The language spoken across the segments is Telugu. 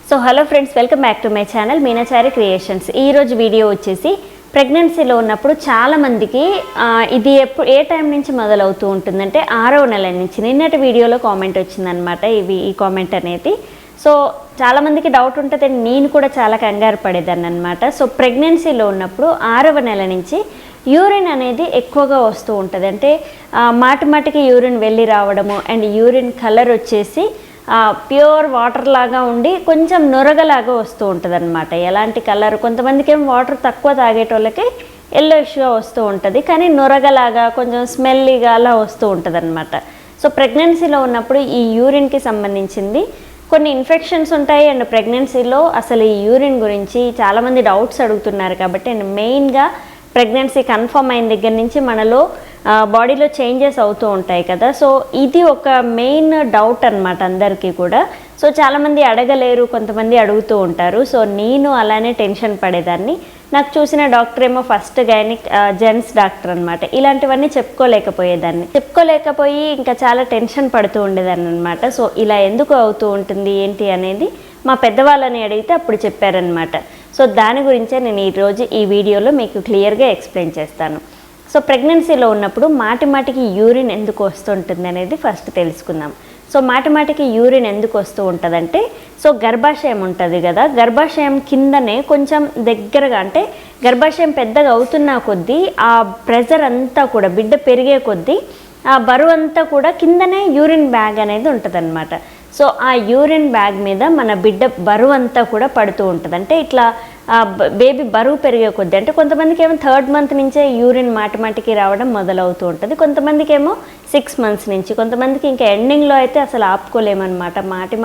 So hello friends, welcome back to my channel Meenachari creations. ఈరోజు వీడియో వచ్చేసి ప్రెగ్నెన్సీలో ఉన్నప్పుడు చాలామందికి ఇది ఏ టైం నుంచి మొదలవుతూ ఉంటుందంటే 6వ నెల నుంచి. నిన్నటి వీడియోలో కామెంట్ వచ్చిందనమాట ఈ కామెంట్ అనేది. సో చాలామందికి డౌట్ ఉంటుంది, నేను కూడా చాలా కంగారు పడేదాన్ని అనమాట. సో ప్రెగ్నెన్సీలో ఉన్నప్పుడు 6వ నెల నుంచి యూరిన్ అనేది ఎక్కువగా వస్తూ ఉంటుంది. అంటే మాటికి యూరిన్ వెళ్ళి రావడము అండ్ యూరిన్ కలర్ వచ్చేసి ప్యూర్ వాటర్ లాగా ఉండి కొంచెం నొరగలాగా వస్తూ ఉంటుంది అనమాట. ఎలాంటి కలర్, కొంతమందికి ఏం వాటర్ తక్కువ తాగేటోళ్ళకి ఎల్లోయిష్గా వస్తూ ఉంటుంది, కానీ నొరగలాగా కొంచెం స్మెల్లీగా అలా వస్తూ ఉంటుంది అనమాట. సో ప్రెగ్నెన్సీలో ఉన్నప్పుడు ఈ యూరిన్కి సంబంధించింది కొన్ని ఇన్ఫెక్షన్స్ ఉంటాయి. అండ్ ప్రెగ్నెన్సీలో అసలు ఈ యూరిన్ గురించి చాలామంది డౌట్స్ అడుగుతున్నారు కాబట్టి, అండ్ మెయిన్గా ప్రెగ్నెన్సీ కన్ఫర్మ్ అయిన దగ్గర నుంచి మనలో బాడీలో చేంజెస్ అవుతూ ఉంటాయి కదా. సో ఇది ఒక మెయిన్ డౌట్ అనమాట అందరికీ కూడా. సో చాలామంది అడగలేరు, కొంతమంది అడుగుతూ ఉంటారు. సో నేను అలానే టెన్షన్ పడేదాన్ని. నాకు చూసిన డాక్టర్ ఏమో ఫస్ట్ గైనిక్ జెంట్స్ డాక్టర్ అనమాట. ఇలాంటివన్నీ చెప్పుకోలేకపోయి ఇంకా చాలా టెన్షన్ పడుతూ ఉండేదాన్ని అనమాట. సో ఇలా ఎందుకు అవుతూ ఉంటుంది ఏంటి అనేది మా పెద్దవాళ్ళని అడిగితే అప్పుడు చెప్పారనమాట. సో దాని గురించే నేను ఈరోజు ఈ వీడియోలో మీకు క్లియర్గా ఎక్స్ప్లెయిన్ చేస్తాను. సో ప్రెగ్నెన్సీలో ఉన్నప్పుడు మాటికి యూరిన్ ఎందుకు వస్తుంటుంది అనేది ఫస్ట్ తెలుసుకుందాం. సో మాటికి యూరిన్ ఎందుకు వస్తూ ఉంటుందంటే, సో గర్భాశయం ఉంటుంది కదా, గర్భాశయం కిందనే కొంచెం దగ్గరగా, అంటే గర్భాశయం పెద్దగా అవుతున్న కొద్దీ ఆ ప్రెజర్ అంతా కూడా బిడ్డ పెరిగే కొద్దీ ఆ బరువు అంతా కూడా కిందనే యూరిన్ బ్యాగ్ అనేది ఉంటుందన్నమాట. సో ఆ యూరిన్ బ్యాగ్ మీద మన బిడ్డ బరువు అంతా కూడా పడుతూ ఉంటుంది. అంటే ఇట్లా బేబీ బరువు పెరిగే కొద్దీ, అంటే కొంతమందికి ఏమో 3rd మంత్ నుంచే యూరిన్ మాటికి రావడం మొదలవుతూ ఉంటుంది, కొంతమందికి ఏమో 6 months నుంచి, కొంతమందికి ఇంకా ఎండింగ్లో అయితే అసలు ఆపుకోలేమన్నమాట.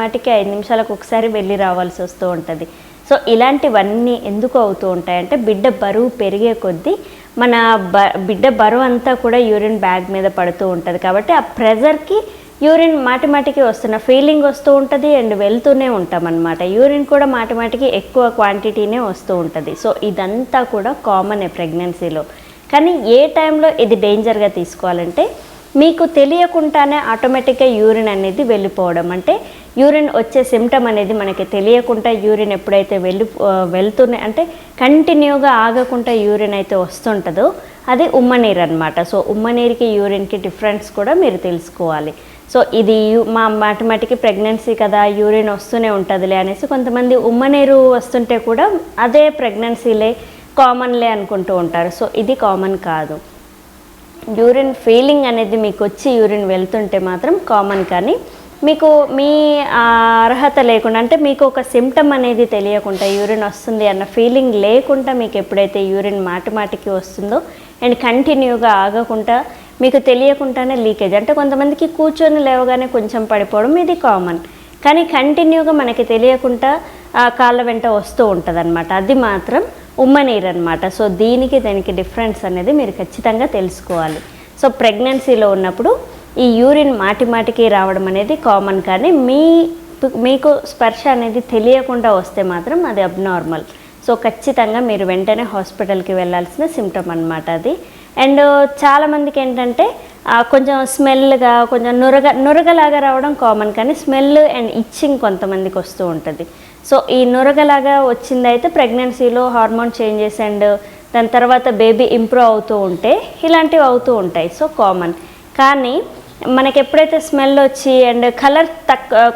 మాటికి 5 నిమిషాలకు ఒకసారి వెళ్ళి రావాల్సి వస్తూ ఉంటుంది. సో ఇలాంటివన్నీ ఎందుకు అవుతూ ఉంటాయంటే, బిడ్డ బరువు పెరిగే కొద్దీ మన బిడ్డ బరువు అంతా కూడా యూరిన్ బ్యాగ్ మీద పడుతూ ఉంటుంది. కాబట్టి ఆ ప్రెజర్కి యూరిన్ మాటికి వస్తున్న ఫీలింగ్ వస్తూ ఉంటుంది అండ్ వెళ్తూనే ఉంటాం అన్నమాట. యూరిన్ కూడా మాటికి ఎక్కువ క్వాంటిటీనే వస్తూ ఉంటుంది. సో ఇదంతా కూడా కామనే ప్రెగ్నెన్సీలో. కానీ ఏ టైంలో ఇది డేంజర్గా తీసుకోవాలంటే, మీకు తెలియకుండానే ఆటోమేటిక్గా యూరిన్ అనేది వెళ్ళిపోవడం. అంటే యూరిన్ వచ్చే సిమ్టమ్ అనేది మనకి తెలియకుండా యూరిన్ ఎప్పుడైతే వెళ్తూనే, అంటే కంటిన్యూగా ఆగకుండా యూరిన్ అయితే వస్తుంటుందో అది ఉమ్మనీరు అనమాట. సో ఉమ్మనీరుకి యూరిన్కి డిఫరెన్స్ కూడా మీరు తెలుసుకోవాలి. సో ఇది మాటికి ప్రెగ్నెన్సీ కదా, యూరిన్ వస్తూనే ఉంటుందిలే అనేసి కొంతమంది ఉమ్మనీరు వస్తుంటే కూడా అదే ప్రెగ్నెన్సీలే, కామన్లే అనుకుంటూ ఉంటారు. సో ఇది కామన్ కాదు. యూరిన్ ఫీలింగ్ అనేది మీకు వచ్చి యూరిన్ వెళ్తుంటే మాత్రం కామన్. కానీ మీకు మీ అర్హత లేకుండా, అంటే మీకు ఒక సిమ్టమ్ అనేది తెలియకుండా, యూరిన్ వస్తుంది అన్న ఫీలింగ్ లేకుండా మీకు ఎప్పుడైతే యూరిన్ మాటికి వస్తుందో అండ్ కంటిన్యూగా ఆగకుండా మీకు తెలియకుండానే లీకేజ్, అంటే కొంతమందికి కూర్చొని లేవగానే కొంచెం పడిపోవడం ఇది కామన్. కానీ కంటిన్యూగా మనకి తెలియకుండా కాళ్ళ వెంట వస్తూ ఉంటుంది అనమాట, అది మాత్రం ఉమ్మనీరు అనమాట. సో దీనికి డిఫరెన్స్ అనేది మీరు ఖచ్చితంగా తెలుసుకోవాలి. సో ప్రెగ్నెన్సీలో ఉన్నప్పుడు ఈ యూరిన్ మాటికి రావడం అనేది కామన్. కానీ మీకు స్పర్శ అనేది తెలియకుండా వస్తే మాత్రం అది అబ్నార్మల్. సో ఖచ్చితంగా మీరు వెంటనే హాస్పిటల్కి వెళ్ళాల్సిన సిమ్టమ్ అనమాట అది. అండ్ చాలామందికి ఏంటంటే కొంచెం స్మెల్గా, కొంచెం నురగలాగా రావడం కామన్. కానీ స్మెల్ అండ్ ఇచ్చింగ్ కొంతమందికి వస్తూ ఉంటుంది. సో ఈ నురగలాగా వచ్చిందైతే ప్రెగ్నెన్సీలో హార్మోన్ చేంజెస్ అండ్ దాని తర్వాత బేబీ ఇంప్రూవ్ అవుతూ ఉంటే ఇలాంటివి అవుతూ ఉంటాయి. So common. కానీ మనకి ఎప్పుడైతే స్మెల్ వచ్చి అండ్ కలర్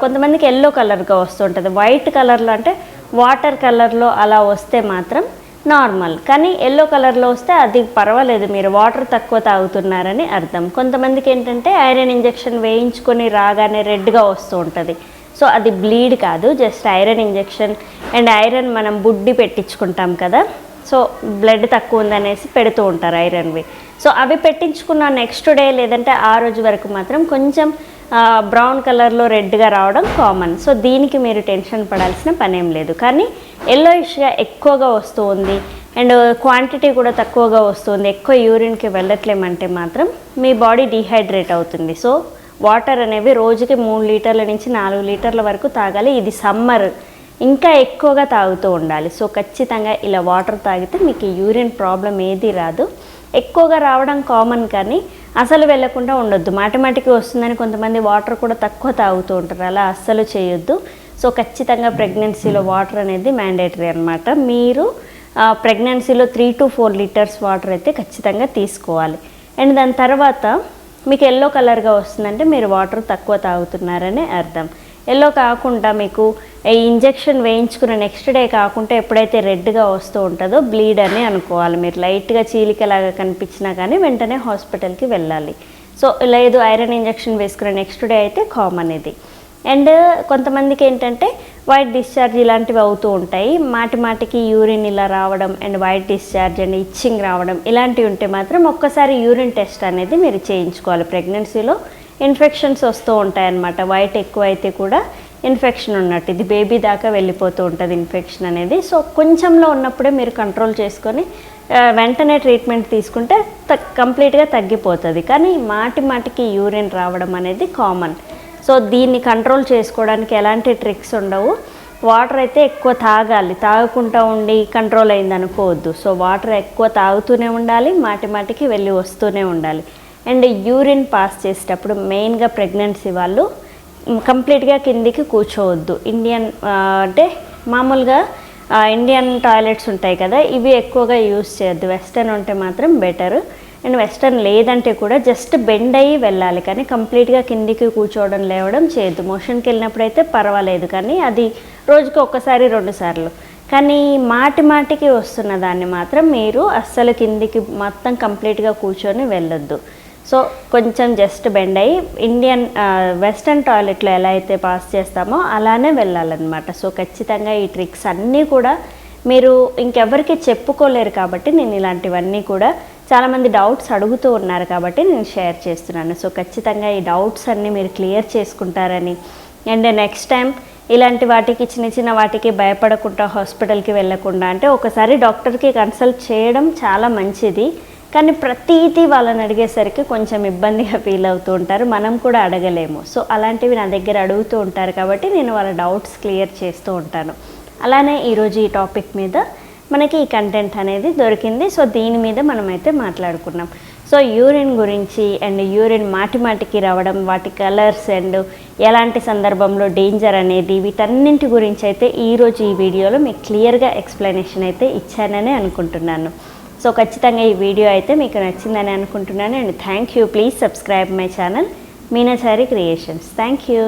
కొంతమందికి ఎల్లో కలర్గా వస్తుంటుంది, వైట్ కలర్లో అంటే వాటర్ కలర్లో అలా వస్తే మాత్రం నార్మల్. కానీ ఎల్లో కలర్లో వస్తే అది పర్వాలేదు, మీరు వాటర్ తక్కువ తాగుతున్నారని అర్థం. కొంతమందికి ఏంటంటే ఐరన్ ఇంజెక్షన్ వేయించుకొని రాగానే రెడ్గా వస్తూ ఉంటుంది. సో అది బ్లీడ్ కాదు, just iron injection. And iron మనం బుడ్డి పెట్టించుకుంటాం కదా, సో బ్లడ్ తక్కువ ఉందనేసి పెడుతూ ఉంటారు ఐరన్వి. సో అవి పెట్టించుకున్న నెక్స్ట్ డే లేదంటే ఆ రోజు వరకు మాత్రం కొంచెం బ్రౌన్ కలర్లో రెడ్గా రావడం కామన్. సో దీనికి మీరు టెన్షన్ పడాల్సిన పనేం లేదు. కానీ ఎల్లోయిష్గా ఎక్కువగా వస్తూ ఉంది అండ్ క్వాంటిటీ కూడా తక్కువగా వస్తుంది, ఎక్కువ యూరిన్కి వెళ్ళట్లేమంటే మాత్రం మీ బాడీ డీహైడ్రేట్ అవుతుంది. సో వాటర్ అనేవి రోజుకి 3 లీటర్ల నుంచి 4 లీటర్ల వరకు తాగాలి. ఇది సమ్మర్, ఇంకా ఎక్కువగా తాగుతూ ఉండాలి. సో ఖచ్చితంగా ఇలా వాటర్ తాగితే మీకు యూరిన్ ప్రాబ్లం ఏది రాదు. ఎక్కువగా రావడం కామన్, కానీ అసలు వెళ్లకుండా ఉండొద్దు. మాటికి వస్తుందని కొంతమంది వాటర్ కూడా తక్కువ తాగుతూ ఉంటారు, అలా అస్సలు చేయొద్దు. సో ఖచ్చితంగా ప్రెగ్నెన్సీలో వాటర్ అనేది మ్యాండేటరీ అనమాట. మీరు ప్రెగ్నెన్సీలో 3 to 4 లీటర్స్ వాటర్ అయితే ఖచ్చితంగా తీసుకోవాలి. అండ్ దాని తర్వాత మీకు ఎల్లో కలర్గా వస్తుందంటే మీరు వాటర్ తక్కువ తాగుతున్నారని అర్థం. ఎల్లో కాకుండా మీకు ఈ ఇంజెక్షన్ వేయించుకున్న నెక్స్ట్ డే కాకుండా ఎప్పుడైతే రెడ్గా వస్తూ ఉంటుందో బ్లీడ్ అని అనుకోవాలి. మీరు లైట్గా చీలికలాగా కనిపించినా కానీ వెంటనే హాస్పిటల్కి వెళ్ళాలి. సో లేదు ఐరన్ ఇంజెక్షన్ వేసుకున్న నెక్స్ట్ డే అయితే కామన్ ఇది. అండ్ కొంతమందికి ఏంటంటే వైట్ డిశ్చార్జ్ ఇలాంటివి అవుతూ ఉంటాయి. మాటికి యూరిన్ ఇలా రావడం and white discharge and itching రావడం ఇలాంటివి ఉంటే మాత్రం ఒక్కసారి యూరిన్ టెస్ట్ అనేది మీరు చేయించుకోవాలి. ప్రెగ్నెన్సీలో ఇన్ఫెక్షన్స్ వస్తూ ఉంటాయన్నమాట. వైట్ ఎక్కువ అయితే కూడా ఇన్ఫెక్షన్ ఉన్నట్టు, ఇది బేబీ దాకా వెళ్ళిపోతూ ఉంటుంది ఇన్ఫెక్షన్ అనేది. సో కొంచెంలో ఉన్నప్పుడే మీరు కంట్రోల్ చేసుకొని వెంటనే ట్రీట్మెంట్ తీసుకుంటే కంప్లీట్గా తగ్గిపోతుంది. కానీ మాటికి యూరిన్ రావడం అనేది కామన్. సో దీన్ని కంట్రోల్ చేసుకోవడానికి ఎలాంటి ట్రిక్స్ ఉండవు. వాటర్ అయితే ఎక్కువ తాగాలి, తాగకుండా ఉండి కంట్రోల్ అయింది అనుకోవద్దు. సో వాటర్ ఎక్కువ తాగుతూనే ఉండాలి, మాటికి వెళ్ళి వస్తూనే ఉండాలి. అండ్ యూరిన్ పాస్ చేసేటప్పుడు మెయిన్గా ప్రెగ్నెన్సీ వాళ్ళు కంప్లీట్గా కిందికి కూర్చోవద్దు. అంటే మామూలుగా ఇండియన్ టాయిలెట్స్ ఉంటాయి కదా, ఇవి ఎక్కువగా యూజ్ చేయొద్దు. వెస్టర్న్ ఉంటే మాత్రం బెటర్. అండ్ వెస్టర్న్ లేదంటే కూడా జస్ట్ బెండ్ అయ్యి వెళ్ళాలి, కానీ కంప్లీట్గా కిందికి కూర్చోవడం లేవడం చేయొద్దు. మోషన్కి వెళ్ళినప్పుడు అయితే పర్వాలేదు, కానీ అది రోజుకి 1-2 సార్లు. కానీ మాటికి వస్తున్న దాన్ని మాత్రం మీరు అస్సలు కిందికి మొత్తం కంప్లీట్గా కూర్చొని వెళ్ళొద్దు. సో కొంచెం జస్ట్ బెండ్ అయ్యి ఇండియన్ వెస్టర్న్ టాయిలెట్లో ఎలా అయితే పాస్ చేస్తామో అలానే వెళ్ళాలన్నమాట. సో ఖచ్చితంగా ఈ ట్రిక్స్ అన్నీ కూడా మీరు ఇంకెవరికి చెప్పుకోలేరు కాబట్టి నేను ఇలాంటివన్నీ కూడా చాలామంది డౌట్స్ అడుగుతూ ఉన్నారు కాబట్టి నేను షేర్ చేస్తున్నాను. సో ఖచ్చితంగా ఈ డౌట్స్ అన్నీ మీరు క్లియర్ చేసుకుంటారని, అండ్ నెక్స్ట్ టైం ఇలాంటి వాటికి చిన్న వాటికి భయపడకుండా హాస్పిటల్కి వెళ్ళకుండా, అంటే ఒకసారి డాక్టర్కి కన్సల్ట్ చేయడం చాలా మంచిది, కానీ ప్రతిదీ వాళ్ళని అడిగేసరికి కొంచెం ఇబ్బందిగా ఫీల్ అవుతూ ఉంటారు, మనం కూడా అడగలేము. సో అలాంటివి నా దగ్గర అడుగుతూ ఉంటారు కాబట్టి నేను వాళ్ళ డౌట్స్ క్లియర్ చేస్తూ ఉంటాను. అలానే ఈరోజు ఈ టాపిక్ మీద మనకి ఈ కంటెంట్ అనేది దొరికింది. సో దీని మీద మనమైతే మాట్లాడుకున్నాం. సో యూరిన్ గురించి అండ్ యూరిన్ మాటికి రావడం, వాటి కలర్స్ అండ్ ఎలాంటి సందర్భంలో డేంజర్ అనేది, వీటన్నింటి గురించి అయితే ఈరోజు ఈ వీడియోలో మీకు క్లియర్గా ఎక్స్ప్లెనేషన్ అయితే ఇచ్చానని అనుకుంటున్నాను. సో ఖచ్చితంగా ఈ వీడియో అయితే మీకు నచ్చిందని అనుకుంటున్నాను. And thank you. Please subscribe my channel Meenachari creations. Thank you.